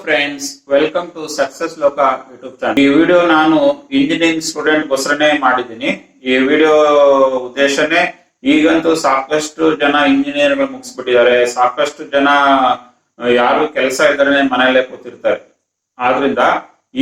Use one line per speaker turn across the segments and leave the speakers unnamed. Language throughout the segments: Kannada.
Friends, welcome to SuccessLoka YouTube channel. ಈ ವಿಡಿಯೋ ನಾನು ಇಂಜಿನಿಯರಿಂಗ್ ಸ್ಟೂಡೆಂಟ್ ಗೋಸ್ಕರನೇ ಮಾಡಿದ್ದೀನಿ. ಈ ವಿಡಿಯೋ ಉದ್ದೇಶನೇ ಈಗಂತೂ ಸಾಕಷ್ಟು ಜನ ಇಂಜಿನಿಯರ್ಗಳು ಮುಗಿಸ್ಬಿಟ್ಟಿದ್ದಾರೆ. ಸಾಕಷ್ಟು ಜನ ಯಾರು ಕೆಲಸ ಇದ್ರೆ ಮನೆಯಲ್ಲೇ ಕೂತಿರ್ತಾರೆ. ಆದ್ರಿಂದ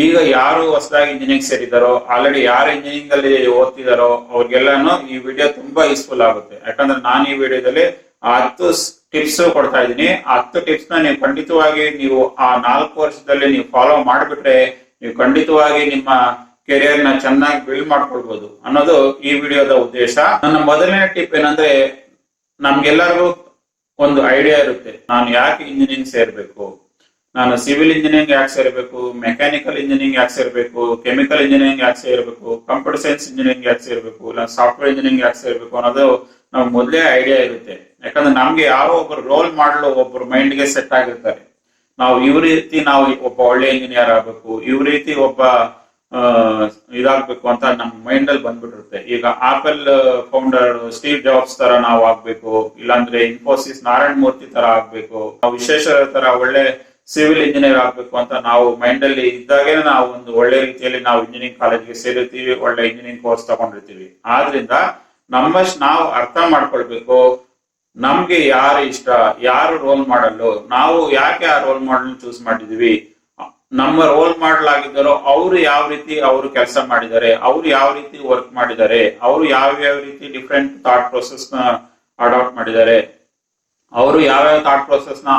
ಈಗ ಯಾರು ಹೊಸದಾಗಿ ಇಂಜಿನಿಯರಿಂಗ್ ಸೇರಿದಾರೋ, ಆಲ್ರೆಡಿ ಯಾರು ಇಂಜಿನಿಯರಿಂಗ್ ಅಲ್ಲಿ ಓದ್ತಿದಾರೋ ಅವ್ರಿಗೆಲ್ಲಾನು ಈ ವಿಡಿಯೋ ತುಂಬಾ ಯೂಸ್ಫುಲ್ ಆಗುತ್ತೆ. ಯಾಕಂದ್ರೆ ನಾನು ಈ ವಿಡಿಯೋದಲ್ಲಿ 10 ಟಿಪ್ಸ್ ಕೊಡ್ತಾ ಇದ್ದೀನಿ. 10 ಟಿಪ್ಸ್ ನ ನೀವು ಖಂಡಿತವಾಗಿ ನೀವು ಆ 4 ವರ್ಷದಲ್ಲಿ ನೀವು ಫಾಲೋ ಮಾಡಿಬಿಟ್ರೆ ನೀವು ಖಂಡಿತವಾಗಿ ನಿಮ್ಮ ಕೆರಿಯರ್ ನ ಚೆನ್ನಾಗಿ ಬಿಲ್ಡ್ ಮಾಡ್ಕೊಳ್ಬಹುದು ಅನ್ನೋದು ಈ ವಿಡಿಯೋದ ಉದ್ದೇಶ. ನನ್ನ ಮೊದಲನೇ ಟಿಪ್ ಏನಂದ್ರೆ, ನಮ್ಗೆಲ್ಲರಿಗೂ ಒಂದು ಐಡಿಯಾ ಇರುತ್ತೆ, ನಾನು ಯಾಕೆ ಇಂಜಿನಿಯರಿಂಗ್ ಸೇರ್ಬೇಕು, ನಾನು ಸಿವಿಲ್ ಇಂಜಿನಿಯರಿಂಗ್ ಯಾಕೆ ಸೇರ್ಬೇಕು, ಮೆಕ್ಯಾನಿಕಲ್ ಇಂಜಿನಿಯರಿಂಗ್ ಯಾಕೆ ಸೇರ್ಬೇಕು, ಕೆಮಿಕಲ್ ಇಂಜಿನಿಯರಿಂಗ್ ಯಾಕೆ ಸೇರ್ಬೇಕು, ಕಂಪ್ಯೂಟರ್ ಸೈನ್ಸ್ ಇಂಜಿನಿಯರಿಂಗ್ ಯಾಕೆ ಸೇರ್ಬೇಕು, ಇಲ್ಲ ಸಾಫ್ಟ್ವೇರ್ ಇಂಜಿನಿಯರಿಂಗ್ ಯಾಕೆ ಸೇರ್ಬೇಕು ಅನ್ನೋದು ನಾವು ಮೊದಲೇ ಐಡಿಯಾ ಇರುತ್ತೆ. ಯಾಕಂದ್ರೆ ನಮ್ಗೆ ಯಾರೋ ಒಬ್ರು ರೋಲ್ ಮಾಡಲು ಒಬ್ರು ಮೈಂಡ್ ಗೆ ಸೆಟ್ ಆಗಿರ್ತಾರೆ. ನಾವು ಇವ್ ರೀತಿ ನಾವು ಒಬ್ಬ ಒಳ್ಳೆ ಇಂಜಿನಿಯರ್ ಆಗ್ಬೇಕು, ಇವ್ ರೀತಿ ಒಬ್ಬ ಇದಾಗ್ಬೇಕು ಅಂತ ನಮ್ ಮೈಂಡ್ ಅಲ್ಲಿ ಬಂದ್ಬಿಟ್ಟಿರುತ್ತೆ. ಈಗ ಆಪಲ್ ಫೌಂಡರ್ ಸ್ಟೀವ್ ಜಾಬ್ಸ್ ತರ ನಾವು ಆಗ್ಬೇಕು, ಇಲ್ಲಾಂದ್ರೆ ಇನ್ಫೋಸಿಸ್ ನಾರಾಯಣ ಮೂರ್ತಿ ತರ ಆಗ್ಬೇಕು, ನಾವು ವಿಶೇಷ ತರ ಒಳ್ಳೆ ಸಿವಿಲ್ ಇಂಜಿನಿಯರ್ ಆಗ್ಬೇಕು ಅಂತ ನಾವು ಮೈಂಡ್ ಅಲ್ಲಿ ಇದ್ದಾಗೆ ನಾವು ಒಂದು ಒಳ್ಳೆ ರೀತಿಯಲ್ಲಿ ನಾವು ಇಂಜಿನಿಯರಿಂಗ್ ಕಾಲೇಜ್ಗೆ ಸೇರಿರ್ತೀವಿ, ಒಳ್ಳೆ ಇಂಜಿನಿಯರಿಂಗ್ ಕೋರ್ಸ್ ತಗೊಂಡಿರ್ತೀವಿ. ಆದ್ರಿಂದ ನಮ್ಮಷ್ಟು ನಾವು ಅರ್ಥ ಮಾಡ್ಕೊಳ್ಬೇಕು, ನಮ್ಗೆ ಯಾರು ಇಷ್ಟ, ಯಾರು ರೋಲ್ ಮಾಡಲು, ನಾವು ಯಾಕೆ ಆ ರೋಲ್ ಮಾಡಲ್ ಚೂಸ್ ಮಾಡಿದೀವಿ, ನಮ್ಮ ರೋಲ್ ಮಾಡಲ್ ಆಗಿದ್ದಾರೋ ಅವರು ಯಾವ ರೀತಿ ಅವರು ಕೆಲಸ ಮಾಡಿದ್ದಾರೆ, ಅವರು ಯಾವ ರೀತಿ ವರ್ಕ್ ಮಾಡಿದ್ದಾರೆ, ಅವರು ಯಾವ ರೀತಿ ಡಿಫ್ರೆಂಟ್ ಥಾಟ್ ಪ್ರೊಸೆಸ್ ನ ಅಡಾಪ್ಟ್ ಮಾಡಿದ್ದಾರೆ, ಅವರು ಯಾವ್ಯಾವ ಥಾಟ್ ಪ್ರೊಸೆಸ್ ನ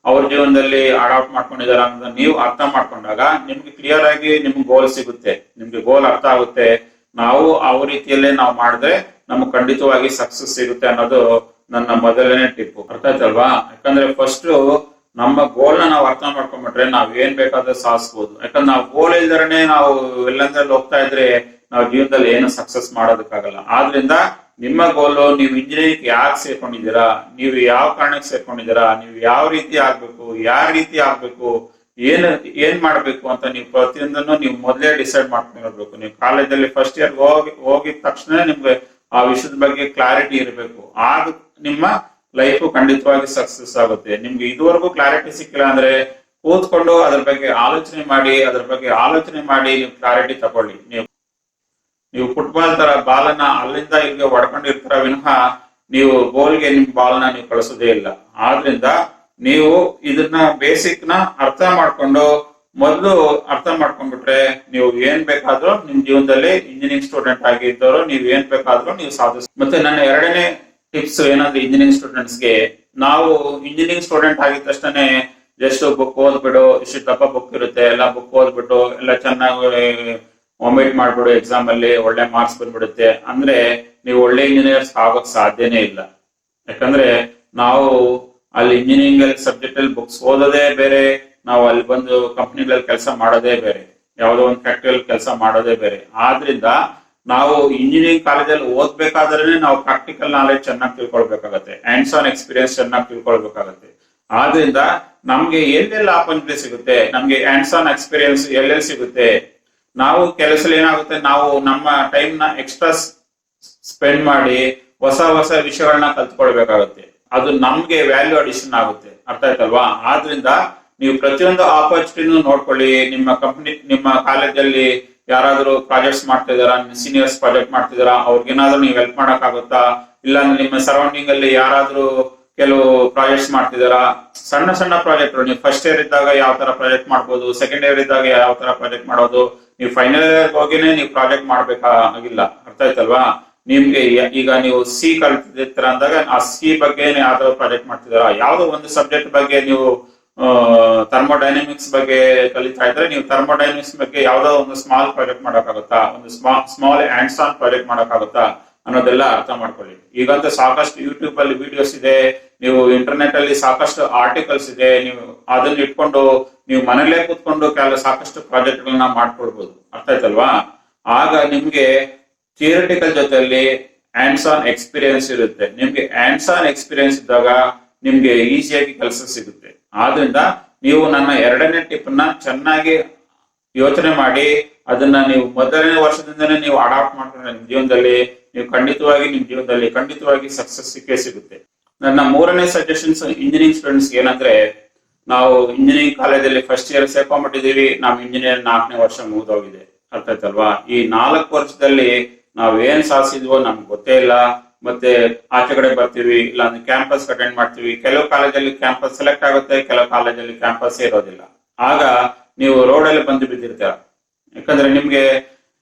ಅವ್ರ ಜೀವನದಲ್ಲಿ ಅಡಾಪ್ಟ್ ಮಾಡ್ಕೊಂಡಿದ್ದಾರೆ ಅಂತ ನೀವು ಅರ್ಥ ಮಾಡ್ಕೊಂಡಾಗ ನಿಮ್ಗೆ ಕ್ಲಿಯರ್ ಆಗಿ ನಿಮ್ಗೆ ಗೋಲ್ ಸಿಗುತ್ತೆ, ನಿಮ್ಗೆ ಗೋಲ್ ಅರ್ಥ ಆಗುತ್ತೆ. ನಾವು ಆ ರೀತಿಯಲ್ಲೇ ನಾವು ಮಾಡಿದ್ರೆ ನಮ್ಗೆ ಖಂಡಿತವಾಗಿ ಸಕ್ಸಸ್ ಸಿಗುತ್ತೆ ಅನ್ನೋದು ನನ್ನ ಮೊದಲನೇ ಟಿಪ್. ಅರ್ಥ ಆಯ್ತಲ್ವಾ? ಯಾಕಂದ್ರೆ ಫಸ್ಟ್ ನಮ್ಮ ಗೋಲ್ ನ ನಾವು ಅರ್ಥ ಮಾಡ್ಕೊಂಡ್ಬಿಟ್ರೆ ನಾವ್ ಏನ್ ಬೇಕಾದ್ರೆ ಸಾಧಿಸಬಹುದು. ಯಾಕಂದ್ರೆ ನಾವು ಗೋಲ್ ಇಲ್ದರನೆ ನಾವು ಎಲ್ಲಂದ್ರಲ್ಲಿ ಹೋಗ್ತಾ ಇದ್ರೆ ನಾವು ಜೀವನದಲ್ಲಿ ಏನು ಸಕ್ಸಸ್ ಮಾಡೋದಕ್ಕಾಗಲ್ಲ. ಆದ್ರಿಂದ ನಿಮ್ಮ ಗೋಲು, ನೀವು ಇಂಜಿನಿಯರಿಂಗ್ ಯಾಕೆ ಸೇರ್ಕೊಂಡಿದ್ದೀರಾ, ನೀವು ಯಾವ ಕಾರಣಕ್ಕೆ ಸೇರ್ಕೊಂಡಿದ್ದೀರಾ, ನೀವು ಯಾವ ರೀತಿ ಆಗ್ಬೇಕು, ಯಾವ ರೀತಿ ಆಗ್ಬೇಕು, ಏನ್ ಮಾಡ್ಬೇಕು ಅಂತ ನೀವು ಪ್ರತಿಯೊಂದನ್ನು ನೀವು ಮೊದಲೇ ಡಿಸೈಡ್ ಮಾಡ್ಕೊಂಡಿರ್ಬೇಕು. ನೀವು ಕಾಲೇಜಲ್ಲಿ ಫಸ್ಟ್ ಇಯರ್ ಹೋಗಿದ ತಕ್ಷಣ ನಿಮ್ಗೆ ಆ ವಿಷಯದ ಬಗ್ಗೆ ಕ್ಲಾರಿಟಿ ಇರಬೇಕು. ಆಗ ನಿಮ್ಮ ಲೈಫ್ ಖಂಡಿತವಾಗಿ ಸಕ್ಸಸ್ ಆಗುತ್ತೆ. ನಿಮ್ಗೆ ಇದುವರೆಗೂ ಕ್ಲಾರಿಟಿ ಸಿಕ್ಕಿಲ್ಲ ಅಂದ್ರೆ ಕೂತ್ಕೊಂಡು ಅದ್ರ ಬಗ್ಗೆ ಆಲೋಚನೆ ಮಾಡಿ ನೀವು ಕ್ಲಾರಿಟಿ ತಗೊಳ್ಳಿ. ನೀವು ಫುಟ್ಬಾಲ್ ತರ ಬಾಲನ್ನ ಅಲ್ಲಿಂದ ಇಲ್ಲಿಗೆ ಹೊಡ್ಕೊಂಡಿರ್ತಾರ ವಿನಃ ನೀವು ಗೋಲ್ಗೆ ನಿಮ್ ಬಾಲ್ನ ನೀವು ಕಳಿಸೋದೇ ಇಲ್ಲ. ಆದ್ರಿಂದ ನೀವು ಇದನ್ನ ಬೇಸಿಕ್ ನ ಅರ್ಥ ಮಾಡ್ಕೊಂಡು ಮೊದಲು ಅರ್ಥ ಮಾಡ್ಕೊಂಡ್ಬಿಟ್ರೆ ನೀವು ಏನ್ ಬೇಕಾದ್ರೂ ನಿಮ್ ಜೀವನದಲ್ಲಿ ಇಂಜಿನಿಯರಿಂಗ್ ಸ್ಟೂಡೆಂಟ್ ಆಗಿದ್ದವರು ನೀವು ಏನ್ ಬೇಕಾದ್ರೂ ನೀವು ಸಾಧಿಸ. ಮತ್ತೆ ನನ್ನ ಎರಡನೇ ಟಿಪ್ಸ್ ಏನಂದ್ರೆ, ಇಂಜಿನಿಯರಿಂಗ್ ಸ್ಟೂಡೆಂಟ್ಸ್ಗೆ, ನಾವು ಇಂಜಿನಿಯರಿಂಗ್ ಸ್ಟೂಡೆಂಟ್ ಆಗಿದ ತಕ್ಷಣ ಜಸ್ಟ್ ಬುಕ್ ಓದ್ಬಿಡು, ಇಷ್ಟು ದಪ್ಪ ಬುಕ್ ಇರುತ್ತೆ, ಎಲ್ಲ ಬುಕ್ ಓದ್ಬಿಟ್ಟು ಎಲ್ಲ ಚೆನ್ನಾಗಿ ಒಮಿಟ್ ಮಾಡ್ಬಿಡು, ಎಕ್ಸಾಮ್ ಅಲ್ಲಿ ಒಳ್ಳೆ ಮಾರ್ಕ್ಸ್ ಬಂದ್ಬಿಡುತ್ತೆ ಅಂದ್ರೆ ನೀವು ಒಳ್ಳೆ ಇಂಜಿನಿಯರ್ಸ್ ಆಗೋಕ್ ಸಾಧ್ಯನೇ ಇಲ್ಲ. ಯಾಕಂದ್ರೆ ನಾವು ಅಲ್ಲಿ ಇಂಜಿನಿಯರಿಂಗ್ ಸಬ್ಜೆಕ್ಟ್ ಅಲ್ಲಿ ಬುಕ್ಸ್ ಓದೋದೇ ಬೇರೆ, ನಾವು ಅಲ್ಲಿ ಬಂದು ಕಂಪ್ನಿಗಳಲ್ಲಿ ಕೆಲಸ ಮಾಡೋದೇ ಬೇರೆ, ಯಾವುದೋ ಒಂದು ಫ್ಯಾಕ್ಟ್ರಿಯಲ್ಲಿ ಕೆಲಸ ಮಾಡೋದೇ ಬೇರೆ. ಆದ್ರಿಂದ ನಾವು ಇಂಜಿನಿಯರಿಂಗ್ ಕಾಲೇಜಲ್ಲಿ ಓದ್ಬೇಕಾದ್ರೆ ನಾವು ಪ್ರಾಕ್ಟಿಕಲ್ ನಾಲೆಜ್ ಚೆನ್ನಾಗಿ ತಿಳ್ಕೊಳ್ಬೇಕಾಗತ್ತೆ, ಹ್ಯಾಂಡ್ಸ್ ಆನ್ ಎಕ್ಸ್ಪೀರಿಯನ್ಸ್ ಚೆನ್ನಾಗಿ ತಿಳ್ಕೊಳ್ಬೇಕಾಗತ್ತೆ. ಆದ್ರಿಂದ ನಮ್ಗೆ ಎಲ್ಲೆಲ್ಲ ಆಪರ್ಚುನಿಟಿ ಸಿಗುತ್ತೆ, ನಮ್ಗೆ ಹ್ಯಾಂಡ್ಸ್ ಆನ್ ಎಕ್ಸ್ಪೀರಿಯನ್ಸ್ ಎಲ್ಲೆಲ್ಲಿ ಸಿಗುತ್ತೆ, ನಾವು ಕೆಲಸ ಏನಾಗುತ್ತೆ, ನಾವು ನಮ್ಮ ಟೈಮ್ ನ ಎಕ್ಸ್ಟ್ರಾ ಸ್ಪೆಂಡ್ ಮಾಡಿ ಹೊಸ ವಿಷಯಗಳನ್ನ ಕಲ್ತ್ಕೊಳ್ಬೇಕಾಗುತ್ತೆ. ಅದು ನಮ್ಗೆ ವ್ಯಾಲ್ಯೂ ಅಡಿಷನ್ ಆಗುತ್ತೆ. ಅರ್ಥ ಆಯ್ತಲ್ವಾ? ಆದ್ರಿಂದ ನೀವು ಪ್ರತಿಯೊಂದು ಆಪರ್ಚುನಿಟಿನೂ ನೋಡ್ಕೊಳ್ಳಿ. ನಿಮ್ಮ ಕಾಲೇಜಲ್ಲಿ ಯಾರಾದ್ರೂ ಪ್ರಾಜೆಕ್ಟ್ಸ್ ಮಾಡ್ತಿದಾರಾ, ಸೀನಿಯರ್ಸ್ ಪ್ರಾಜೆಕ್ಟ್ ಮಾಡ್ತಿದಾರಾ, ಅವ್ರಿಗೇನಾದ್ರೂ ನೀವು ಹೆಲ್ಪ್ ಮಾಡಕ್ ಆಗುತ್ತಾ, ಇಲ್ಲ ನಿಮ್ಮ ಸರೌಂಡಿಂಗ್ ಅಲ್ಲಿ ಯಾರಾದ್ರೂ ಕೆಲವು ಪ್ರಾಜೆಕ್ಟ್ಸ್ ಮಾಡ್ತಿದಾರಾ, ಸಣ್ಣ ಪ್ರಾಜೆಕ್ಟ್ ನೀವು ಫಸ್ಟ್ ಇಯರ್ ಇದ್ದಾಗ ಯಾವ ತರ ಪ್ರಾಜೆಕ್ಟ್ ಮಾಡ್ಬೋದು, ಸೆಕೆಂಡ್ ಇಯರ್ ಇದ್ದಾಗ ಯಾವ ತರ ಪ್ರಾಜೆಕ್ಟ್ ಮಾಡೋದು, ನೀವು ಫೈನಲ್ ಇಯರ್ ಹೋಗಿನೇ ನೀವು ಪ್ರಾಜೆಕ್ಟ್ ಮಾಡ್ಬೇಕಾಗಿಲ್ಲ. ಅರ್ಥ ಆಯ್ತಲ್ವಾ? ನಿಮ್ಗೆ ಈಗ ನೀವು ಸಿ ಕಲ್ತಿರ್ತೀರ ಅಂದಾಗ ಆ ಸಿ ಬಗ್ಗೆ ಯಾವ್ದಾದ್ರು ಪ್ರಾಜೆಕ್ಟ್ ಮಾಡ್ತಿದಾರಾ, ಯಾವ್ದೋ ಒಂದು ಸಬ್ಜೆಕ್ಟ್ ಬಗ್ಗೆ ನೀವು ಥರ್ಮೋಡೈನಮಿಕ್ಸ್ ಬಗ್ಗೆ ಕಲಿತಾ ಇದ್ರೆ ನೀವು ಥರ್ಮೋಡೈನಮಿಕ್ಸ್ ಬಗ್ಗೆ ಯಾವ್ದೋ ಒಂದು ಸ್ಮಾಲ್ ಪ್ರಾಜೆಕ್ಟ್ ಮಾಡಕ್ಕಾಗುತ್ತಾ, ಒಂದು ಸ್ಮಾಲ್ ಹ್ಯಾಂಡ್ಸ್ ಆನ್ ಪ್ರಾಜೆಕ್ಟ್ ಮಾಡಕ್ಕಾಗುತ್ತಾ ಅನ್ನೋದೆಲ್ಲ ಅರ್ಥ ಮಾಡ್ಕೊಳ್ಳಿ. ಈಗಂತೂ ಸಾಕಷ್ಟು ಯೂಟ್ಯೂಬ್ ಅಲ್ಲಿ ವಿಡಿಯೋಸ್ ಇದೆ, ನೀವು ಇಂಟರ್ನೆಟ್ ಅಲ್ಲಿ ಸಾಕಷ್ಟು ಆರ್ಟಿಕಲ್ಸ್ ಇದೆ, ನೀವು ಅದನ್ನ ಇಟ್ಕೊಂಡು ನೀವು ಮನೇಲೇ ಕೂತ್ಕೊಂಡು ಸಾಕಷ್ಟು ಪ್ರಾಜೆಕ್ಟ್ ಗಳನ್ನ ಮಾಡ್ಕೊಳ್ಬಹುದು. ಅರ್ಥ ಆಯ್ತಲ್ವಾ? ಆಗ ನಿಮ್ಗೆ ಥಿಯರಿಟಿಕಲ್ ಜೊತೆಯಲ್ಲಿ ಹ್ಯಾಂಡ್ಸ್ ಆನ್ ಎಕ್ಸ್ಪೀರಿಯನ್ಸ್ ಇರುತ್ತೆ. ನಿಮ್ಗೆ ಹ್ಯಾಂಡ್ಸ್ ಆನ್ ಎಕ್ಸ್ಪೀರಿಯನ್ಸ್ ಇದ್ದಾಗ ನಿಮ್ಗೆ ಈಸಿಯಾಗಿ ಕೆಲಸ ಸಿಗುತ್ತೆ. ಆದ್ರಿಂದ ನೀವು ನನ್ನ ಎರಡನೇ ಟಿಪ್ ನ ಚೆನ್ನಾಗಿ ಯೋಚನೆ ಮಾಡಿ ಅದನ್ನ ನೀವು ಮೊದಲನೇ ವರ್ಷದಿಂದನೇ ನೀವು ಅಡಾಪ್ಟ್ ಮಾಡ್ಕೊಂಡ್ರೆ ನಿಮ್ ಜೀವನದಲ್ಲಿ ನೀವು ಖಂಡಿತವಾಗಿ ಸಕ್ಸಸ್ ಸಿಕ್ಕೇ ಸಿಗುತ್ತೆ. ನನ್ನ ಮೂರನೇ ಸಜೆಷನ್ಸ್ ಇಂಜಿನಿಯರಿಂಗ್ ಸ್ಟೂಡೆಂಟ್ಸ್ ಏನಂದ್ರೆ, ನಾವು ಇಂಜಿನಿಯರಿಂಗ್ ಕಾಲೇಜಲ್ಲಿ ಫಸ್ಟ್ ಇಯರ್ ಸೇರ್ಕೊಂಡ್ಬಿಟ್ಟಿದೀವಿ, ನಾವು ಇಂಜಿನಿಯರ್ 4ನೇ ವರ್ಷ ಮುಗಿದೋಗಿದೆ. ಅರ್ಥ ಆಯ್ತಲ್ವಾ? ಈ 4 ವರ್ಷದಲ್ಲಿ ನಾವ್ ಏನ್ ಸಾಧಿಸಿದ್ವೋ ನಮ್ಗೆ ಗೊತ್ತೇ ಇಲ್ಲ. ಮತ್ತೆ ಆಚೆ ಕಡೆ ಬರ್ತೀವಿ, ಇಲ್ಲ ಅಂದ್ರೆ ಕ್ಯಾಂಪಸ್ ಅಟೆಂಡ್ ಮಾಡ್ತೀವಿ. ಕೆಲವು ಕಾಲೇಜಲ್ಲಿ ಕ್ಯಾಂಪಸ್ ಸೆಲೆಕ್ಟ್ ಆಗುತ್ತೆ, ಕೆಲವು ಕಾಲೇಜಲ್ಲಿ ಕ್ಯಾಂಪಸ್ ಇರೋದಿಲ್ಲ. ಆಗ ನೀವು ರೋಡಲ್ಲಿ ಬಂದು ಬಿದ್ದಿರ್ತೀರ. ಯಾಕಂದ್ರೆ ನಿಮ್ಗೆ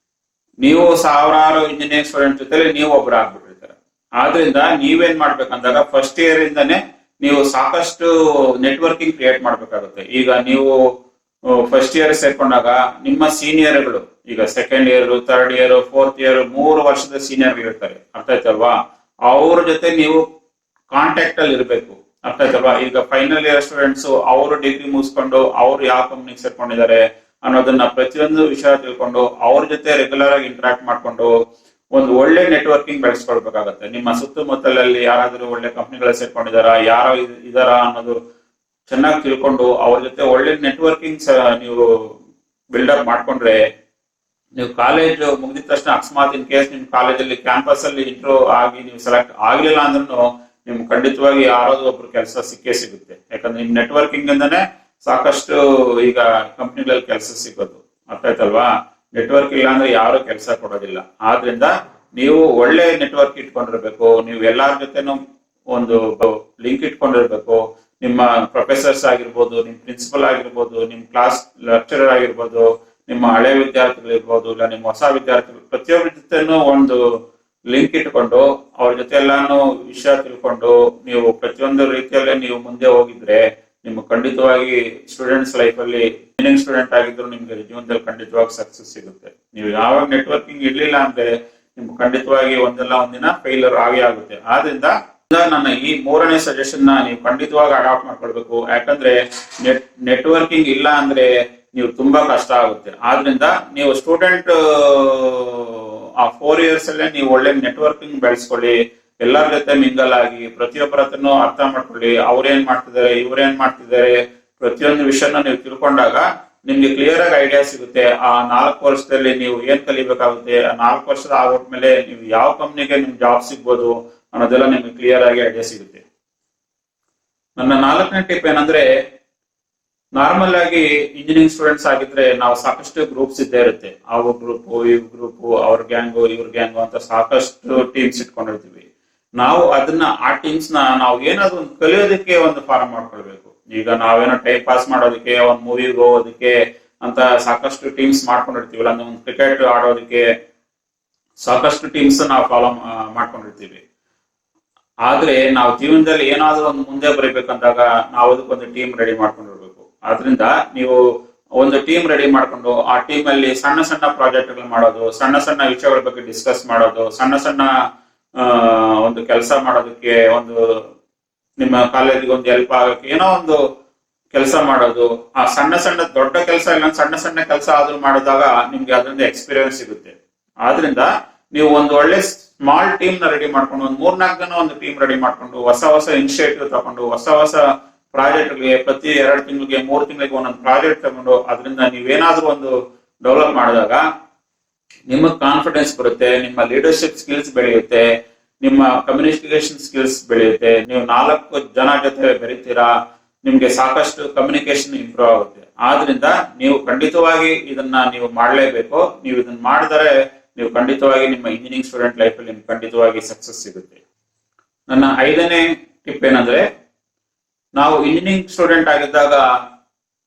ನೀವು ಸಾವಿರಾರು ಇಂಜಿನಿಯರಿಂಗ್ ಸ್ಟೂಡೆಂಟ್ ಜೊತೆ ನೀವು ಒಬ್ರು ಆಗ್ಬಿಟ್ಟಿರ್ತೀರ. ಆದ್ರಿಂದ ನೀವೇನ್ ಮಾಡ್ಬೇಕಂದಾಗ ಫಸ್ಟ್ ಇಯರ್ ಇಂದಾನೆ ನೀವು ಸಾಕಷ್ಟು ನೆಟ್ವರ್ಕಿಂಗ್ ಕ್ರಿಯೇಟ್ ಮಾಡ್ಬೇಕಾಗುತ್ತೆ. ಈಗ ನೀವು ಫಸ್ಟ್ ಇಯರ್ ಸೇರ್ಕೊಂಡಾಗ ನಿಮ್ಮ ಸೀನಿಯರ್ಗಳು, ಈಗ second year, third year, fourth year, 3 ವರ್ಷದ ಸೀನಿಯರ್ ಇರ್ತಾರೆ. ಅರ್ಥ ಆಯ್ತಲ್ವಾ? ಅವ್ರ ಜೊತೆ ನೀವು ಕಾಂಟ್ಯಾಕ್ಟ್ ಅಲ್ಲಿ ಇರಬೇಕು. ಅರ್ಥ ಆಯ್ತಲ್ವಾ? ಈಗ ಫೈನಲ್ ಇಯರ್ ಸ್ಟೂಡೆಂಟ್ಸ್ ಅವರು ಡಿಗ್ರಿ ಮುಗಿಸ್ಕೊಂಡು ಅವ್ರು ಯಾವ ಕಂಪ್ನಿಗೆ ಸೇರ್ಕೊಂಡಿದ್ದಾರೆ ಅನ್ನೋದನ್ನ ಪ್ರತಿಯೊಂದು ವಿಷಯ ತಿಳ್ಕೊಂಡು ಅವ್ರ ಜೊತೆ ರೆಗ್ಯುಲರ್ ಆಗಿ ಇಂಟರಾಕ್ಟ್ ಮಾಡ್ಕೊಂಡು ಒಂದು ಒಳ್ಳೆ ನೆಟ್ವರ್ಕಿಂಗ್ ಬೆಳೆಸ್ಕೊಳ್ಬೇಕಾಗತ್ತೆ. ನಿಮ್ಮ ಸುತ್ತಮುತ್ತಲಲ್ಲಿ ಯಾರಾದ್ರೂ ಒಳ್ಳೆ ಕಂಪ್ನಿಗಳ ಸೇರ್ಕೊಂಡಿದಾರ, ಯಾರೋ ಇದಾರ ಅನ್ನೋದು ಚೆನ್ನಾಗಿ ತಿಳ್ಕೊಂಡು ಅವ್ರ ಜೊತೆ ಒಳ್ಳೆ ನೆಟ್ವರ್ಕಿಂಗ್ ನೀವು ಬಿಲ್ಡಪ್ ಮಾಡ್ಕೊಂಡ್ರೆ, ನೀವು ಕಾಲೇಜ್ ಮುಗಿದ ತಕ್ಷಣ ಅಕಸ್ಮಾತ್ ಇನ್ ಕೇಸ್ ನಿಮ್ ಕಾಲೇಜಲ್ಲಿ ಕ್ಯಾಂಪಸ್ ಅಲ್ಲಿ ಇಂಟ್ರೋ ಆಗಿ ನೀವು ಸೆಲೆಕ್ಟ್ ಆಗ್ಲಿಲ್ಲ ಅಂದ್ರೂ ನಿಮ್ಗೆ ಖಂಡಿತವಾಗಿ ಯಾರಾದ್ರೂ ಒಬ್ರು ಕೆಲಸ ಸಿಕ್ಕೇ ಸಿಗುತ್ತೆ. ಯಾಕಂದ್ರೆ ನಿಮ್ ನೆಟ್ವರ್ಕಿಂಗ್ ಇಂದಾನೆ ಸಾಕಷ್ಟು ಈಗ ಕಂಪ್ನಿಗಳಲ್ಲಿ ಕೆಲಸ ಸಿಗೋದು. ಅರ್ಥ ಆಯ್ತಲ್ವಾ? ನೆಟ್ವರ್ಕ್ ಇಲ್ಲ ಅಂದ್ರೆ ಯಾರು ಕೆಲಸ ಕೊಡೋದಿಲ್ಲ. ಆದ್ರಿಂದ ನೀವು ಒಳ್ಳೆ ನೆಟ್ವರ್ಕ್ ಇಟ್ಕೊಂಡಿರ್ಬೇಕು. ನೀವು ಎಲ್ಲಾರ ಜೊತೆನೂ ಒಂದು ಲಿಂಕ್ ಇಟ್ಕೊಂಡಿರ್ಬೇಕು. ನಿಮ್ಮ ಪ್ರೊಫೆಸರ್ಸ್ ಆಗಿರ್ಬೋದು, ನಿಮ್ ಪ್ರಿನ್ಸಿಪಲ್ ಆಗಿರ್ಬೋದು, ನಿಮ್ ಕ್ಲಾಸ್ ಲೆಕ್ಚರರ್ ಆಗಿರ್ಬೋದು, ನಿಮ್ಮ ಹಳೆ ವಿದ್ಯಾರ್ಥಿಗಳಿರ್ಬೋದು, ಇಲ್ಲ ನಿಮ್ಮ ಹೊಸ ವಿದ್ಯಾರ್ಥಿಗಳು, ಪ್ರತಿಯೊಬ್ಬರ ಜೊತೆನೂ ಒಂದು ಲಿಂಕ್ ಇಟ್ಕೊಂಡು ಅವ್ರ ಜೊತೆ ಎಲ್ಲಾನು ವಿಷಯ ತಿಳ್ಕೊಂಡು ನೀವು ಪ್ರತಿಯೊಂದು ರೀತಿಯಲ್ಲೇ ನೀವು ಮುಂದೆ ಹೋಗಿದ್ರೆ ನಿಮ್ಗೆ ಖಂಡಿತವಾಗಿ ಸ್ಟೂಡೆಂಟ್ಸ್ ಲೈಫ್ ಅಲ್ಲಿ ಇಂಜಿನಿಯರಿಂಗ್ ಸ್ಟೂಡೆಂಟ್ ಆಗಿದ್ರು ನಿಮ್ಗೆ ಜೀವನದಲ್ಲಿ ಖಂಡಿತವಾಗಿ ಸಕ್ಸಸ್ ಸಿಗುತ್ತೆ. ನೀವು ಯಾವಾಗ ನೆಟ್ವರ್ಕಿಂಗ್ ಇರ್ಲಿಲ್ಲ ಅಂದ್ರೆ ನಿಮ್ಗೆ ಖಂಡಿತವಾಗಿ ಒಂದಲ್ಲ ಒಂದಿನ ಫೇಲ್ಯೂರ್ ಆಗೇ ಆಗುತ್ತೆ. ಆದ್ರಿಂದ ನನ್ನ ಈ 3ನೇ ಸಜೆಷನ್ ನ ನೀವು ಖಂಡಿತವಾಗಿ ಅಡಾಪ್ಟ್ ಮಾಡ್ಕೊಳ್ಬೇಕು. ಯಾಕಂದ್ರೆ ನೆಟ್ವರ್ಕಿಂಗ್ ಇಲ್ಲ ಅಂದ್ರೆ ನೀವು ತುಂಬಾ ಕಷ್ಟ ಆಗುತ್ತೆ. ಆದ್ರಿಂದ ನೀವು ಸ್ಟೂಡೆಂಟ್ ಆ 4 ಇಯರ್ಸ್ ಅಲ್ಲೇ ನೀವು ಒಳ್ಳೆ ನೆಟ್ವರ್ಕಿಂಗ್ ಬೆಳೆಸ್ಕೊಳ್ಳಿ. ಎಲ್ಲರ ಜೊತೆ ಮಿಂಗಲ್ ಆಗಿ ಪ್ರತಿಯೊಬ್ಬರ ಹತ್ರನೂ ಅರ್ಥ ಮಾಡ್ಕೊಳ್ಳಿ. ಅವ್ರೇನ್ ಮಾಡ್ತಿದ್ದಾರೆ, ಇವ್ರೇನ್ ಮಾಡ್ತಿದ್ದಾರೆ, ಪ್ರತಿಯೊಂದು ವಿಷಯನ ನೀವು ತಿಳ್ಕೊಂಡಾಗ ನಿಮ್ಗೆ ಕ್ಲಿಯರ್ ಆಗಿ ಐಡಿಯಾ ಸಿಗುತ್ತೆ. ಆ 4 ವರ್ಷದಲ್ಲಿ ನೀವು ಏನ್ ಕಲಿಬೇಕಾಗುತ್ತೆ, ಆ 4 ವರ್ಷದ ಆಗೋದ್ಮೇಲೆ ನೀವು ಯಾವ ಕಂಪ್ನಿಗೆ ನಿಮ್ ಜಾಬ್ ಸಿಗ್ಬೋದು ಅನ್ನೋದೆಲ್ಲ ನಿಮ್ಗೆ ಕ್ಲಿಯರ್ ಆಗಿ ಐಡಿಯಾ ಸಿಗುತ್ತೆ. ನನ್ನ 4ನೇ ಟಿಪ್ ಏನಂದ್ರೆ, ನಾರ್ಮಲ್ ಆಗಿ ಇಂಜಿನಿಯರಿಂಗ್ ಸ್ಟೂಡೆಂಟ್ಸ್ ಆಗಿದ್ರೆ ನಾವು ಸಾಕಷ್ಟು ಗ್ರೂಪ್ಸ್ ಇದ್ದೇ ಇರುತ್ತೆ. ಅವ್ರ ಗ್ರೂಪು, ಇವ್ ಗ್ರೂಪು, ಅವ್ರ ಗ್ಯಾಂಗು, ಇವ್ರ ಗ್ಯಾಂಗು ಅಂತ ಸಾಕಷ್ಟು ಟೀಮ್ಸ್ ಇಟ್ಕೊಂಡಿರ್ತೀವಿ. ನಾವು ಅದನ್ನ ಆ ಟೀಮ್ಸ್ ನಾವು ಏನಾದ್ರು ಒಂದು ಕಲಿಯೋದಕ್ಕೆ ಒಂದು ಫಾರ್ಮ್ ಮಾಡ್ಕೊಳ್ಬೇಕು. ಈಗ ನಾವೇನೋ ಟೈಮ್ ಪಾಸ್ ಮಾಡೋದಕ್ಕೆ, ಒಂದ್ ಮೂವಿಗೆ ಹೋಗೋದಕ್ಕೆ ಅಂತ ಸಾಕಷ್ಟು ಟೀಮ್ಸ್ ಮಾಡ್ಕೊಂಡಿರ್ತೀವಿ. ಅಂದ್ರೆ ಒಂದು ಕ್ರಿಕೆಟ್ ಆಡೋದಕ್ಕೆ ಸಾಕಷ್ಟು ಟೀಮ್ಸ್ ನಾವು ಫಾಲೋ ಮಾಡ್ಕೊಂಡಿರ್ತೀವಿ. ಆದ್ರೆ ನಾವು ಜೀವನದಲ್ಲಿ ಏನಾದ್ರೂ ಒಂದು ಮುಂದೆ ಬರೀಬೇಕಂದಾಗ ನಾವು ಅದಕ್ಕೊಂದು ಟೀಮ್ ರೆಡಿ ಮಾಡ್ಕೊಂಡಿರ್ಬೇಕು. ಆದ್ರಿಂದ ನೀವು ಒಂದು ಟೀಮ್ ರೆಡಿ ಮಾಡ್ಕೊಂಡು ಆ ಟೀಮ್ ಅಲ್ಲಿ ಸಣ್ಣ ಸಣ್ಣ ಪ್ರಾಜೆಕ್ಟ್ಗಳು ಮಾಡೋದು, ಸಣ್ಣ ಸಣ್ಣ ವಿಷಯಗಳ ಬಗ್ಗೆ ಡಿಸ್ಕಸ್ ಮಾಡೋದು, ಸಣ್ಣ ಸಣ್ಣ ಒಂದು ಕೆಲಸ ಮಾಡೋದಕ್ಕೆ, ಒಂದು ನಿಮ್ಮ ಕಾಲೇಜಿಗೆ ಒಂದು ಹೆಲ್ಪ್ ಆಗೋಕ್ಕೆ ಏನೋ ಒಂದು ಕೆಲಸ ಮಾಡೋದು. ಆ ಸಣ್ಣ ಸಣ್ಣ ದೊಡ್ಡ ಕೆಲಸ ಇಲ್ಲ, ಸಣ್ಣ ಸಣ್ಣ ಕೆಲಸ ಆದ್ರೂ ಮಾಡಿದಾಗ ನಿಮ್ಗೆ ಅದರಿಂದ ಎಕ್ಸ್ಪೀರಿಯನ್ಸ್ ಸಿಗುತ್ತೆ. ಆದ್ರಿಂದ ನೀವು ಒಂದು ಒಳ್ಳೆ ಸ್ಮಾಲ್ ಟೀಮ್ ನ ರೆಡಿ ಮಾಡ್ಕೊಂಡು, ಒಂದು 3-4 ಜನ ಒಂದು ಟೀಮ್ ರೆಡಿ ಮಾಡ್ಕೊಂಡು ಹೊಸ ಹೊಸ ಇನಿಷಿಯೇಟಿವ್ ತಗೊಂಡು, ಹೊಸ ಹೊಸ ಪ್ರಾಜೆಕ್ಟ್ಗೆ ಪ್ರತಿ 2 ತಿಂಗಳಿಗೆ 3 ತಿಂಗಳಿಗೆ ಒಂದೊಂದು ಪ್ರಾಜೆಕ್ಟ್ ತಗೊಂಡು ಅದರಿಂದ ನೀವೇನಾದ್ರೂ ಒಂದು ಡೆವಲಪ್ ಮಾಡಿದಾಗ ನಿಮಗೆ ಕಾನ್ಫಿಡೆನ್ಸ್ ಬರುತ್ತೆ, ನಿಮ್ಮ ಲೀಡರ್ಶಿಪ್ ಸ್ಕಿಲ್ಸ್ ಬೆಳೆಯುತ್ತೆ, ನಿಮ್ಮ ಕಮ್ಯುನಿಕೇಶನ್ ಸ್ಕಿಲ್ಸ್ ಬೆಳೆಯುತ್ತೆ, ನೀವು 4 ಜನ ಜೊತೆ ಬೆರೀತೀರಾ, ನಿಮ್ಗೆ ಸಾಕಷ್ಟು ಕಮ್ಯುನಿಕೇಶನ್ ಇಂಪ್ರೂವ್ ಆಗುತ್ತೆ. ಆದ್ರಿಂದ ನೀವು ಖಂಡಿತವಾಗಿ ಇದನ್ನ ನೀವು ಮಾಡಲೇಬೇಕು. ನೀವು ಇದನ್ನ ಮಾಡಿದರೆ ನೀವು ಖಂಡಿತವಾಗಿ ನಿಮ್ಮ ಇಂಜಿನಿಯರಿಂಗ್ ಸ್ಟೂಡೆಂಟ್ ಲೈಫ್ ಅಲ್ಲಿ ನಿಮ್ಗೆ ಖಂಡಿತವಾಗಿ ಸಕ್ಸಸ್ ಸಿಗುತ್ತೆ. ನನ್ನ 5ನೇ ಟಿಪ್ ಏನಂದ್ರೆ, ನಾವು ಇಂಜಿನಿಯರಿಂಗ್ ಸ್ಟೂಡೆಂಟ್ ಆಗಿದ್ದಾಗ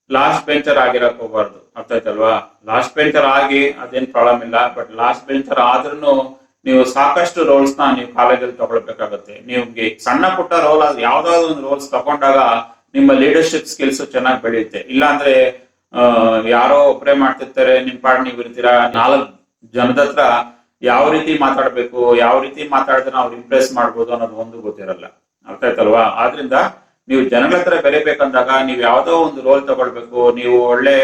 ಲಾಸ್ಟ್ ಬೆಂಚರ್ ಆಗಿರಕ್ ಹೋಗ್ಬಾರ್ದು. ಅರ್ಥ ಆಯ್ತಲ್ವಾ? ಲಾಸ್ಟ್ ಬೆಂಚರ್ ಆಗಿ ಅದೇನ್ ಪ್ರಾಬ್ಲಮ್ ಇಲ್ಲ, ಬಟ್ ಲಾಸ್ಟ್ ಬೆಂಚರ್ ಆದ್ರೂ ನೀವು ಸಾಕಷ್ಟು ರೋಲ್ಸ್ ನ ನೀವು ಕಾಲೇಜಲ್ಲಿ ತಗೊಳ್ಬೇಕಾಗತ್ತೆ. ನಿಮ್ಗೆ ಸಣ್ಣ ಪುಟ್ಟ ರೋಲ್ ಯಾವ್ದಾದ್ರು ಒಂದು ರೋಲ್ಸ್ ತಗೊಂಡಾಗ ನಿಮ್ಮ ಲೀಡರ್ಶಿಪ್ ಸ್ಕಿಲ್ಸ್ ಚೆನ್ನಾಗಿ ಬೆಳೆಯುತ್ತೆ. ಇಲ್ಲಾಂದ್ರೆ ಯಾರೋ ಒಬ್ಬರೇ ಮಾಡ್ತಿರ್ತಾರೆ, ನಿಮ್ ಪಾಡ್ ನೀವು ಇರ್ತೀರಾ, 4 ಜನದ ಹತ್ರ ಯಾವ ರೀತಿ ಮಾತಾಡ್ಬೇಕು, ಯಾವ ರೀತಿ ಮಾತಾಡಿದ್ರೆ ಅವ್ರು ಇಂಪ್ರೆಸ್ ಮಾಡ್ಬೋದು ಅನ್ನೋದು ಒಂದು ಗೊತ್ತಿರಲ್ಲ. ಅರ್ಥ ಆಯ್ತಲ್ವಾ? ಆದ್ರಿಂದ ನೀವು ಜನಗಳ ಹತ್ರ ಬೆರಿಬೇಕಂದಾಗ ನೀವು ಯಾವ್ದೋ ಒಂದು ರೋಲ್ ತಗೊಳ್ಬೇಕು. ನೀವು ಒಳ್ಳೆ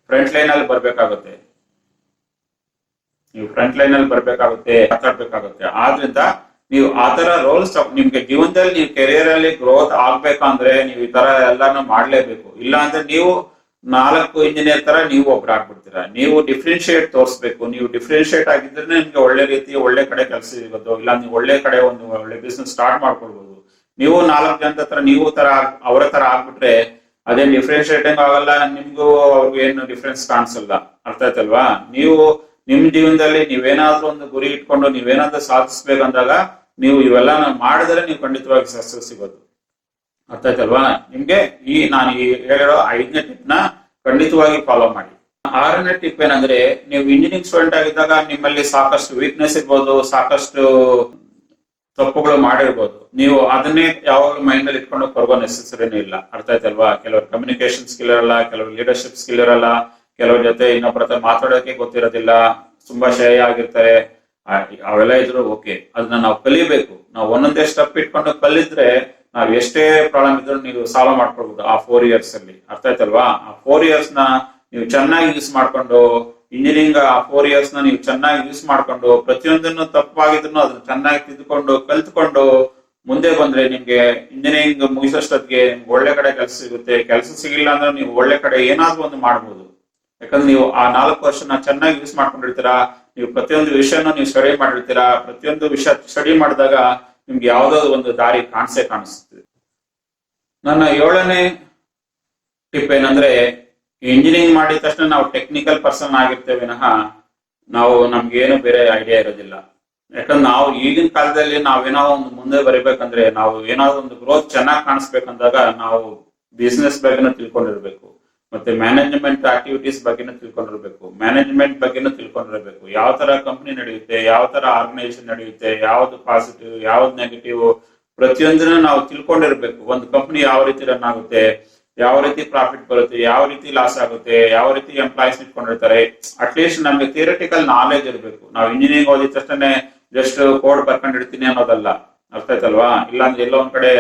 ಫ್ರಂಟ್ ಲೈನ್ ಅಲ್ಲಿ ಬರ್ಬೇಕಾಗುತ್ತೆ, ನೀವು ಫ್ರಂಟ್ ಲೈನ್ ಅಲ್ಲಿ ಬರ್ಬೇಕಾಗುತ್ತೆ, ಮಾತಾಡ್ಬೇಕಾಗುತ್ತೆ. ಆದ್ರಿಂದ ನೀವು ಆತರ ರೋಲ್ಸ್ ನಿಮ್ಗೆ ಜೀವನದಲ್ಲಿ ನೀವು ಕೆರಿಯರ್ ಅಲ್ಲಿ ಗ್ರೋತ್ ಆಗ್ಬೇಕಂದ್ರೆ ನೀವು ಈ ತರ ಎಲ್ಲಾನು ಮಾಡ್ಲೇಬೇಕು. ಇಲ್ಲ ಅಂದ್ರೆ ನೀವು 4 ಇಂಜಿನಿಯರ್ ತರ ನೀವು ಒಬ್ರಾಗ್ಬಿಡ್ತೀರಾ. ನೀವು ಡಿಫ್ರೆನ್ಶಿಯೇಟ್ ತೋರಿಸ್ಬೇಕು. ನೀವು ಡಿಫ್ರೆನ್ಶಿಯೇಟ್ ಆಗಿದ್ರೆ ನಿಮ್ಗೆ ಒಳ್ಳೆ ರೀತಿ ಒಳ್ಳೆ ಕಡೆ ಕೆಲಸ ಸಿಗೋದು, ಇಲ್ಲ ನೀವು ಒಳ್ಳೆ ಕಡೆ ಒಂದು ಒಳ್ಳೆ ಬಿಸ್ನೆಸ್ ಸ್ಟಾರ್ಟ್ ಮಾಡ್ಕೊಳ್ಬಹುದು. ನೀವು 4 ಜನದ ಹತ್ರ ನೀವು ತರ ಅವರ ತರ ಆಗ್ಬಿಟ್ರೆ ಅದೇನ್ ಡಿಫ್ರೆನ್ಶಿಯೇಟಿಂಗ್ ಆಗಲ್ಲ, ನಿಮ್ಗೂ ಅವ್ರಿಗೂ ಏನು ಡಿಫ್ರೆನ್ಸ್ ಕಾಣಿಸಲ್ಲ. ಅರ್ಥ ಆಯ್ತಲ್ವಾ? ನೀವು ನಿಮ್ ಜೀವನದಲ್ಲಿ ನೀವೇನಾದ್ರೂ ಒಂದು ಗುರಿ ಇಟ್ಕೊಂಡು ನೀವೇನಾದ್ರೂ ಸಾಧಿಸ್ಬೇಕಂದಾಗ ನೀವು ಇವೆಲ್ಲ ಮಾಡಿದ್ರೆ ನೀವು ಖಂಡಿತವಾಗಿ ಸಕ್ಸಸ್ ಸಿಗೋದು. ಅರ್ಥ ಆಯ್ತಲ್ವಾ ನಿಮ್ಗೆ? ನಾನು ಹೇಳಿರೋ 5ನೇ ಟಿಪ್ ನ ಖಂಡಿತವಾಗಿ ಫಾಲೋ ಮಾಡಿ. 6ನೇ ಟಿಪ್ ಏನಂದ್ರೆ, ನೀವು ಇಂಜಿನಿಯರಿಂಗ್ ಸ್ಟೂಡೆಂಟ್ ಆಗಿದ್ದಾಗ ನಿಮ್ಮಲ್ಲಿ ಸಾಕಷ್ಟು ವೀಕ್ನೆಸ್ ಇರ್ಬೋದು, ಸಾಕಷ್ಟು ತಪ್ಪುಗಳು ಮಾಡಿರ್ಬೋದು. ನೀವು ಅದನ್ನೇ ಯಾವಾಗಲೂ ಮೈಂಡ್ ಅಲ್ಲಿ ಇಟ್ಕೊಂಡು ಕೊರಗೋ ನೆಸೆಸರಿನೂ ಇಲ್ಲ. ಅರ್ಥ ಆಯ್ತಲ್ವಾ? ಕೆಲವರು ಕಮ್ಯುನಿಕೇಶನ್ ಸ್ಕಿಲ್ ಇರಲ್ಲ, ಕೆಲವರು ಲೀಡರ್ಶಿಪ್ ಸ್ಕಿಲ್ ಇರಲ್ಲ, ಕೆಲವ್ರ ಜೊತೆ ಇನ್ನೊಬ್ಬರ ಹತ್ರ ಮಾತಾಡೋಕೆ ಗೊತ್ತಿರೋದಿಲ್ಲ, ತುಂಬಾ ಶಯ ಆಗಿರ್ತಾರೆ. ಅವೆಲ್ಲ ಇದ್ರು ಓಕೆ, ಅದನ್ನ ನಾವು ಕಲಿಬೇಕು. ನಾವು ಒಂದೊಂದೇ ಸ್ಟೆಪ್ ಇಟ್ಕೊಂಡು ಕಲಿದ್ರೆ ನಾವ್ ಎಷ್ಟೇ ಪ್ರಾಬ್ಲಮ್ ಇದ್ರು ನೀವು ಸಾಲ್ವ್ ಮಾಡ್ಕೊಳ್ಬಹುದು ಆ 4 years ಅಲ್ಲಿ. ಅರ್ಥ ಆಯ್ತಲ್ವಾ? ಆ 4 years ನ ನೀವು ಚೆನ್ನಾಗಿ ಯೂಸ್ ಮಾಡ್ಕೊಂಡು, ಇಂಜಿನಿಯರಿಂಗ್ ಆ 4 years ನ ನೀವು ಚೆನ್ನಾಗಿ ಯೂಸ್ ಮಾಡ್ಕೊಂಡು, ಪ್ರತಿಯೊಂದನ್ನು ತಪ್ಪಾಗಿದ್ರು ಅದನ್ನ ಚೆನ್ನಾಗಿ ತಿದ್ದುಕೊಂಡು ಕಲ್ತ್ಕೊಂಡು ಮುಂದೆ ಬಂದ್ರೆ ನಿಮ್ಗೆ ಇಂಜಿನಿಯರಿಂಗ್ ಮುಗಿಸೋಷ್ಟೊತ್ತಿಗೆ ನಿಮ್ಗೆ ಒಳ್ಳೆ ಕಡೆ ಕೆಲಸ ಸಿಗುತ್ತೆ. ಕೆಲಸ ಸಿಗಿಲ್ಲ ಅಂದ್ರೆ ನೀವು ಒಳ್ಳೆ ಕಡೆ ಏನಾದ್ರೂ ಒಂದು ಮಾಡ್ಬೋದು. ಯಾಕಂದ್ರೆ ನೀವು ಆ 4 ವರ್ಷನ ಚೆನ್ನಾಗಿ ಯೂಸ್ ಮಾಡ್ಕೊಂಡಿರ್ತೀರಾ. ನೀವು ಪ್ರತಿಯೊಂದು ವಿಷಯನ ನೀವು ಸ್ಟಡಿ ಮಾಡಿರ್ತೀರಾ. ಪ್ರತಿಯೊಂದು ವಿಷಯ ಸ್ಟಡಿ ಮಾಡಿದಾಗ ನಿಮ್ಗೆ ಯಾವ್ದೋ ಒಂದು ದಾರಿ ಕಾಣಿಸುತ್ತೆ. ನನ್ನ 7ನೇ ಟಿಪ್ ಏನಂದ್ರೆ, ಇಂಜಿನಿಯರಿಂಗ್ ಮಾಡಿದ ತಕ್ಷಣ ನಾವು ಟೆಕ್ನಿಕಲ್ ಪರ್ಸನ್ ಆಗಿರ್ತೇವೆ ವಿನಃ ನಮ್ಗೆ ಏನು ಬೇರೆ ಐಡಿಯಾ ಇರೋದಿಲ್ಲ. ಯಾಕಂದ್ರೆ ನಾವು ಈಗಿನ ಕಾಲದಲ್ಲಿ ನಾವೇನೋ ಒಂದು ಮುಂದೆ ಬರಿಬೇಕಂದ್ರೆ, ನಾವು ಏನಾದ್ರು ಒಂದು ಗ್ರೋತ್ ಚೆನ್ನಾಗಿ ಕಾಣಿಸ್ಬೇಕಂದಾಗ ನಾವು ಬಿಸ್ನೆಸ್ ಬಗ್ಗೆನೂ ತಿಳ್ಕೊಂಡಿರ್ಬೇಕು, ಮತ್ತೆ ಮ್ಯಾನೇಜ್ಮೆಂಟ್ ಆಕ್ಟಿವಿಟೀಸ್ ಬಗ್ಗೆನೂ ತಿಳ್ಕೊಂಡಿರ್ಬೇಕು, ಮ್ಯಾನೇಜ್ಮೆಂಟ್ ಬಗ್ಗೆನೂ ತಿಳ್ಕೊಂಡಿರ್ಬೇಕು. ಯಾವ ತರ ಕಂಪ್ನಿ ನಡೆಯುತ್ತೆ, ಯಾವ ತರ ಆರ್ಗನೈಸೇಷನ್ ನಡೆಯುತ್ತೆ, ಯಾವ್ದು ಪಾಸಿಟಿವ್ ಯಾವ್ದು ನೆಗೆಟಿವ್, ಪ್ರತಿಯೊಂದನ್ನು ನಾವು ತಿಳ್ಕೊಂಡಿರ್ಬೇಕು. ಒಂದು ಕಂಪ್ನಿ ಯಾವ ರೀತಿ ರನ್ ಆಗುತ್ತೆ, ಯಾವ ರೀತಿ ಪ್ರಾಫಿಟ್ ಬರುತ್ತೆ, ಯಾವ ರೀತಿ ಲಾಸ್ ಆಗುತ್ತೆ, ಯಾವ ರೀತಿ ಎಂಪ್ಲಾಯ್ಸ್ ಇಟ್ಕೊಂಡಿರ್ತಾರೆ. ಅಟ್ಲೀಸ್ಟ್ ನಮ್ಗೆ ಥಿಯರಿಟಿಕಲ್ ನಾಲೆಜ್ ಇರಬೇಕು. ನಾವು ಇಂಜಿನಿಯರಿಂಗ್ ಓದಿದ ತಕ್ಷಣ ಜಸ್ಟ್ ಕೋಡ್ ಬರ್ಕೊಂಡಿರ್ತೀನಿ ಅನ್ನೋದಲ್ಲ. ಅರ್ಥ ಆಯ್ತಲ್ವಾ? ಇಲ್ಲಾಂದ್ರೆ ಎಲ್ಲೋ ಒಂದ್ ಕಡೆ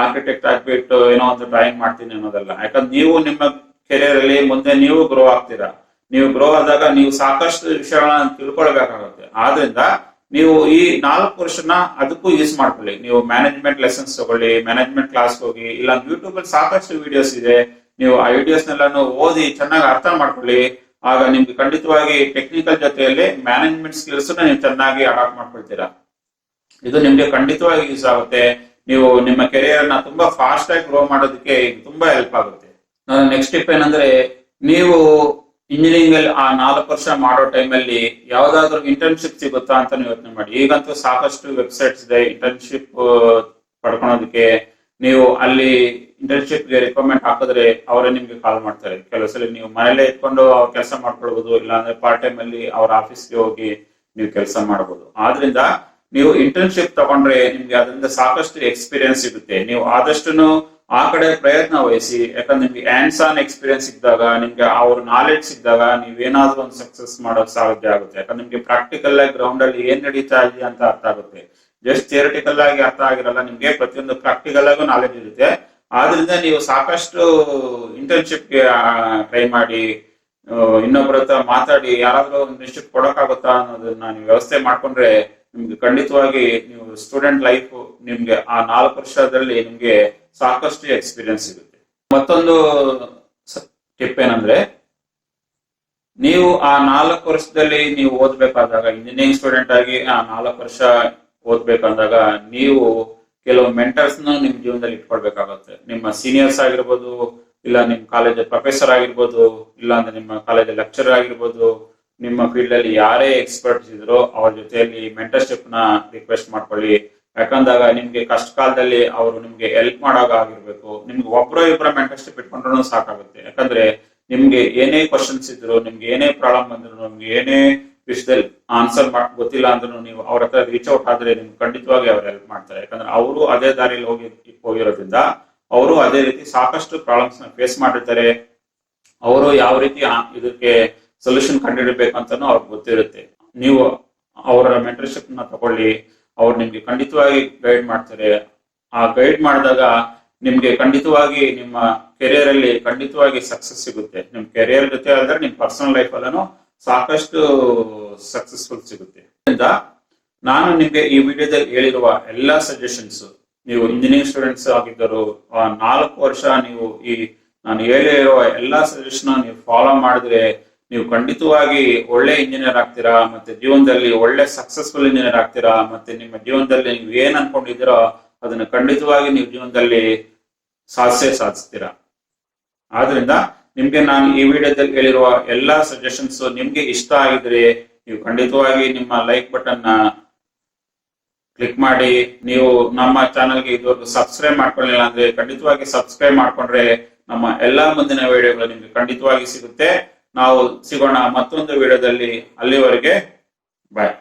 ಆರ್ಕಿಟೆಕ್ಟ್ ಆಗ್ಬಿಟ್ಟು ಏನೋ ಒಂದು ಡ್ರಾಯಿಂಗ್ ಮಾಡ್ತೀನಿ ಅನ್ನೋದಲ್ಲ. ಯಾಕಂದ್ರೆ ನೀವು ನಿಮ್ಮ ಕೆರಿಯರ್ ಅಲ್ಲಿ ಮುಂದೆ ನೀವು ಗ್ರೋ ಆಗ್ತೀರಾ. ನೀವು ಗ್ರೋ ಆದಾಗ ನೀವು ಸಾಕಷ್ಟು ವಿಷಯಗಳನ್ನ ತಿಳ್ಕೊಳ್ಬೇಕಾಗುತ್ತೆ. ಆದ್ರಿಂದ ನೀವು ಈ 4 ವರ್ಷನ ಅದಕ್ಕೂ ಯೂಸ್ ಮಾಡ್ಕೊಳ್ಳಿ. ನೀವು ಮ್ಯಾನೇಜ್ಮೆಂಟ್ ಲೆಸನ್ಸ್ ತಗೊಳ್ಳಿ, ಮ್ಯಾನೇಜ್ಮೆಂಟ್ ಕ್ಲಾಸ್ ಹೋಗಿ, ಇಲ್ಲ ಯೂಟ್ಯೂಬ್ ಅಲ್ಲಿ ಸಾಕಷ್ಟು ವಿಡಿಯೋಸ್ ಇದೆ. ನೀವು ಆ ವಿಡಿಯೋಸ್ ನೆಲ್ಲಾನು ಓದಿ ಚೆನ್ನಾಗಿ ಅರ್ಥ ಮಾಡ್ಕೊಳ್ಳಿ. ಆಗ ನಿಮ್ಗೆ ಖಂಡಿತವಾಗಿ ಟೆಕ್ನಿಕಲ್ ಜೊತೆಯಲ್ಲಿ ಮ್ಯಾನೇಜ್ಮೆಂಟ್ ಸ್ಕಿಲ್ಸ್ ನೀವು ಚೆನ್ನಾಗಿ ಅಡಾಪ್ಟ್ ಮಾಡ್ಕೊಳ್ತೀರಾ. ಇದು ನಿಮ್ಗೆ ಖಂಡಿತವಾಗಿ ಯೂಸ್ ಆಗುತ್ತೆ. ನೀವು ನಿಮ್ಮ ಕೆರಿಯರ್ ನ ತುಂಬಾ ಫಾಸ್ಟ್ ಆಗಿ ಗ್ರೋ ಮಾಡೋದಕ್ಕೆ ತುಂಬಾ ಹೆಲ್ಪ್ ಆಗುತ್ತೆ. ನೆಕ್ಸ್ಟ್ ಟಿಪ್ ಏನಂದ್ರೆ, ನೀವು ಇಂಜಿನಿಯರಿಂಗ್ ಅಲ್ಲಿ ಆ 4 ವರ್ಷ ಮಾಡೋ ಟೈಮಲ್ಲಿ ಯಾವ್ದಾದ್ರು ಇಂಟರ್ನ್ಶಿಪ್ ಸಿಗುತ್ತಾ ಅಂತ ಯೋಚನೆ ಮಾಡಿ. ಈಗಂತೂ ಸಾಕಷ್ಟು ವೆಬ್ಸೈಟ್ಸ್ ಇದೆ ಇಂಟರ್ನ್ಶಿಪ್ ಪಡ್ಕೊಳೋದಕ್ಕೆ. ನೀವು ಅಲ್ಲಿ ಇಂಟರ್ನ್ಶಿಪ್ ಗೆ ರಿಕ್ವೈರ್ಮೆಂಟ್ ಹಾಕಿದ್ರೆ ಅವರೇ ನಿಮ್ಗೆ ಕಾಲ್ ಮಾಡ್ತಾರೆ. ಕೆಲವು ಸಲ ನೀವು ಮನೇಲೆ ಇಟ್ಕೊಂಡು ಅವ್ರ ಕೆಲಸ ಮಾಡ್ಕೊಳ್ಬಹುದು, ಇಲ್ಲಾಂದ್ರೆ ಪಾರ್ಟ್ ಟೈಮ್ ಅಲ್ಲಿ ಅವ್ರ ಆಫೀಸ್ಗೆ ಹೋಗಿ ನೀವು ಕೆಲಸ ಮಾಡಬಹುದು. ಆದ್ರಿಂದ ನೀವು ಇಂಟರ್ನ್ಶಿಪ್ ತಗೊಂಡ್ರೆ ನಿಮ್ಗೆ ಅದರಿಂದ ಸಾಕಷ್ಟು ಎಕ್ಸ್ಪೀರಿಯನ್ಸ್ ಸಿಗುತ್ತೆ. ನೀವು ಆದಷ್ಟು ಆ ಕಡೆ ಪ್ರಯತ್ನ ವಹಿಸಿ. ಯಾಕಂದ್ರೆ ನಿಮ್ಗೆ ಹ್ಯಾಂಡ್ಸ್ ಆನ್ ಎಕ್ಸ್ಪೀರಿಯನ್ಸ್ ಸಿಕ್ಕಿದಾಗ, ನಿಮ್ಗೆ ಅವ್ರ ನಾಲೆಡ್ಜ್ ಸಿಕ್ಕಿದಾಗ ನೀವೇನಾದ್ರೂ ಒಂದು ಸಕ್ಸಸ್ ಮಾಡೋಕ್ ಸಾಧ್ಯ ಆಗುತ್ತೆ. ಯಾಕಂದ್ರೆ ನಿಮ್ಗೆ ಪ್ರಾಕ್ಟಿಕಲ್ ಆಗಿ ಗ್ರೌಂಡ್ ಅಲ್ಲಿ ಏನ್ ನಡೀತಾ ಇದೆ ಅಂತ ಅರ್ಥ ಆಗುತ್ತೆ. ಜಸ್ಟ್ ಥಿಯರಿಟಿಕಲ್ ಆಗಿ ಅರ್ಥ ಆಗಿರಲ್ಲ, ನಿಮ್ಗೆ ಪ್ರತಿಯೊಂದು ಪ್ರಾಕ್ಟಿಕಲ್ ಆಗು ನಾಲೆಡ್ಜ್ ಇರುತ್ತೆ. ಆದ್ರಿಂದ ನೀವು ಸಾಕಷ್ಟು ಇಂಟರ್ನ್ಶಿಪ್ ಗೆ ಟ್ರೈ ಮಾಡಿ, ಇನ್ನೊಬ್ಬರ ಹತ್ರ ಮಾತಾಡಿ ಯಾರಾದ್ರೂ ಇಂಟರ್ನ್ಶಿಪ್ ಕೊಡೋಕ್ಕಾಗುತ್ತಾ ಅನ್ನೋದನ್ನ ನೀವು ವ್ಯವಸ್ಥೆ ಮಾಡ್ಕೊಂಡ್ರೆ ನಿಮ್ಗೆ ಖಂಡಿತವಾಗಿ ನೀವು ಸ್ಟೂಡೆಂಟ್ ಲೈಫ್ ನಿಮ್ಗೆ ಆ 4 ವರ್ಷದಲ್ಲಿ ನಿಮ್ಗೆ ಸಾಕಷ್ಟು ಎಕ್ಸ್ಪೀರಿಯನ್ಸ್ ಸಿಗುತ್ತೆ. ಮತ್ತೊಂದು ಟಿಪ್ ಏನಂದ್ರೆ, ನೀವು ಆ 4 ವರ್ಷದಲ್ಲಿ ನೀವು ಓದ್ಬೇಕಾದಾಗ, ಇಂಜಿನಿಯರಿಂಗ್ ಸ್ಟೂಡೆಂಟ್ ಆಗಿ ಆ 4 ವರ್ಷ ಓದ್ಬೇಕಂದಾಗ ನೀವು ಕೆಲವು ಮೆಂಟರ್ಸ್ ನಿಮ್ ಜೀವನದಲ್ಲಿ ಇಟ್ಕೊಳ್ಬೇಕಾಗುತ್ತೆ. ನಿಮ್ಮ ಸೀನಿಯರ್ಸ್ ಆಗಿರ್ಬೋದು, ಇಲ್ಲ ನಿಮ್ ಕಾಲೇಜ್ ಪ್ರೊಫೆಸರ್ ಆಗಿರ್ಬೋದು, ಇಲ್ಲ ಅಂದ್ರೆ ನಿಮ್ಮ ಕಾಲೇಜ್ ಲೆಕ್ಚರರ್ ಆಗಿರ್ಬೋದು, ನಿಮ್ಮ ಫೀಲ್ಡ್ ಅಲ್ಲಿ ಯಾರೇ ಎಕ್ಸ್ಪರ್ಟ್ಸ್ ಇದ್ರು ಅವ್ರ ಜೊತೆಯಲ್ಲಿ ಮೆಂಟರ್ಶಿಪ್ ನ ರಿಕ್ವೆಸ್ಟ್ ಮಾಡ್ಕೊಳ್ಳಿ. ಯಾಕಂದಾಗ ನಿಮ್ಗೆ ಕಷ್ಟ ಕಾಲದಲ್ಲಿ ಅವರು ನಿಮ್ಗೆ ಹೆಲ್ಪ್ ಮಾಡೋಗ ಆಗಿರ್ಬೇಕು. ನಿಮ್ಗೆ ಇಬ್ಬರ ಮೆಂಟರ್ಶಿಪ್ ಇಟ್ಕೊಂಡ್ರು ಸಾಕಾಗುತ್ತೆ. ಯಾಕಂದ್ರೆ ನಿಮ್ಗೆ ಏನೇ ಕ್ವಶನ್ಸ್ ಇದ್ರು, ನಿಮ್ಗೆ ಏನೇ ಪ್ರಾಬ್ಲಮ್ ಬಂದ್ರು, ನಿಮ್ಗೆ ಏನೇ ವಿಷಯದಲ್ಲಿ ಆನ್ಸರ್ ಗೊತ್ತಿಲ್ಲ ಅಂದ್ರೂ ನೀವು ಅವ್ರ ಹತ್ರ ರೀಚ್ ಔಟ್ ಆದ್ರೆ ನಿಮ್ಗೆ ಖಂಡಿತವಾಗಿ ಅವ್ರು ಹೆಲ್ಪ್ ಮಾಡ್ತಾರೆ. ಯಾಕಂದ್ರೆ ಅವರು ಅದೇ ದಾರಿಯಲ್ಲಿ ಹೋಗಿರೋದ್ರಿಂದ ಅವರು ಅದೇ ರೀತಿ ಸಾಕಷ್ಟು ಪ್ರಾಬ್ಲಮ್ಸ್ ನ ಫೇಸ್ ಮಾಡಿರ್ತಾರೆ. ಅವರು ಯಾವ ರೀತಿ ಇದಕ್ಕೆ ಸೊಲ್ಯೂಷನ್ ಕಂಡುಹಿಡಬೇಕು ಅಂತಾನು ಅವ್ರಿಗೆ ಗೊತ್ತಿರುತ್ತೆ. ನೀವು ಅವರ ಮೆಂಟರ್ಶಿಪ್ ನ ತಗೊಳ್ಳಿ, ಅವ್ರು ನಿಮ್ಗೆ ಖಂಡಿತವಾಗಿ ಗೈಡ್ ಮಾಡ್ತಾರೆ. ಆ ಗೈಡ್ ಮಾಡಿದಾಗ ನಿಮ್ಗೆ ಖಂಡಿತವಾಗಿ ನಿಮ್ಮ ಕೆರಿಯರ್ ಅಲ್ಲಿ ಖಂಡಿತವಾಗಿ ಸಕ್ಸಸ್ ಸಿಗುತ್ತೆ. ನಿಮ್ ಕೆರಿಯರ್ ಜೊತೆ ಆದ್ರೆ ನಿಮ್ ಪರ್ಸನಲ್ ಲೈಫ್ ಅಲ್ಲೂ ಸಾಕಷ್ಟು ಸಕ್ಸಸ್ಫುಲ್ ಸಿಗುತ್ತೆ. ನಾನು ನಿಮ್ಗೆ ಈ ವಿಡಿಯೋದಲ್ಲಿ ಹೇಳಿರುವ ಎಲ್ಲಾ ಸಜೆಷನ್ಸ್, ನೀವು ಇಂಜಿನಿಯರಿಂಗ್ ಸ್ಟೂಡೆಂಟ್ಸ್ ಆಗಿದ್ದರು 4 ವರ್ಷ ನೀವು ನಾನು ಹೇಳಿರುವ ಎಲ್ಲಾ ಸಜೆಷನ್ ನೀವು ಫಾಲೋ ಮಾಡಿದ್ರೆ ನೀವು ಖಂಡಿತವಾಗಿ ಒಳ್ಳೆ ಇಂಜಿನಿಯರ್ ಆಗ್ತೀರಾ. ಮತ್ತೆ ಜೀವನದಲ್ಲಿ ಒಳ್ಳೆ ಸಕ್ಸಸ್ಫುಲ್ ಇಂಜಿನಿಯರ್ ಆಗ್ತೀರಾ. ಮತ್ತೆ ನಿಮ್ಮ ಜೀವನದಲ್ಲಿ ನೀವು ಏನ್ ಅನ್ಕೊಂಡಿದ್ದೀರೋ ಅದನ್ನ ಖಂಡಿತವಾಗಿ ನೀವು ಜೀವನದಲ್ಲಿ ಸಾಧಿಸ್ತೀರಾ. ಆದ್ರಿಂದ ನಿಮ್ಗೆ ನಾನು ಈ ವಿಡಿಯೋದಲ್ಲಿ ಹೇಳಿರುವ ಎಲ್ಲಾ ಸಜೆಷನ್ಸ್ ನಿಮ್ಗೆ ಇಷ್ಟ ಆಗಿದ್ರೆ ನೀವು ಖಂಡಿತವಾಗಿ ನಿಮ್ಮ ಲೈಕ್ ಬಟನ್ ನ ಕ್ಲಿಕ್ ಮಾಡಿ. ನೀವು ನಮ್ಮ ಚಾನಲ್ಗೆ ಇದುವರೆಗೂ ಸಬ್ಸ್ಕ್ರೈಬ್ ಮಾಡ್ಕೊಳ್ಳಿಲ್ಲ ಅಂದ್ರೆ ಖಂಡಿತವಾಗಿ ಸಬ್ಸ್ಕ್ರೈಬ್ ಮಾಡ್ಕೊಂಡ್ರೆ ನಮ್ಮ ಎಲ್ಲಾ ಮುಂದಿನ ವಿಡಿಯೋಗಳು ನಿಮ್ಗೆ ಖಂಡಿತವಾಗಿ ಸಿಗುತ್ತೆ. ನಾವು ಸಿಗೋಣ ಮತ್ತೊಂದು ವಿಡಿಯೋದಲ್ಲಿ. ಅಲ್ಲಿವರೆಗೆ ಬಾಯ್.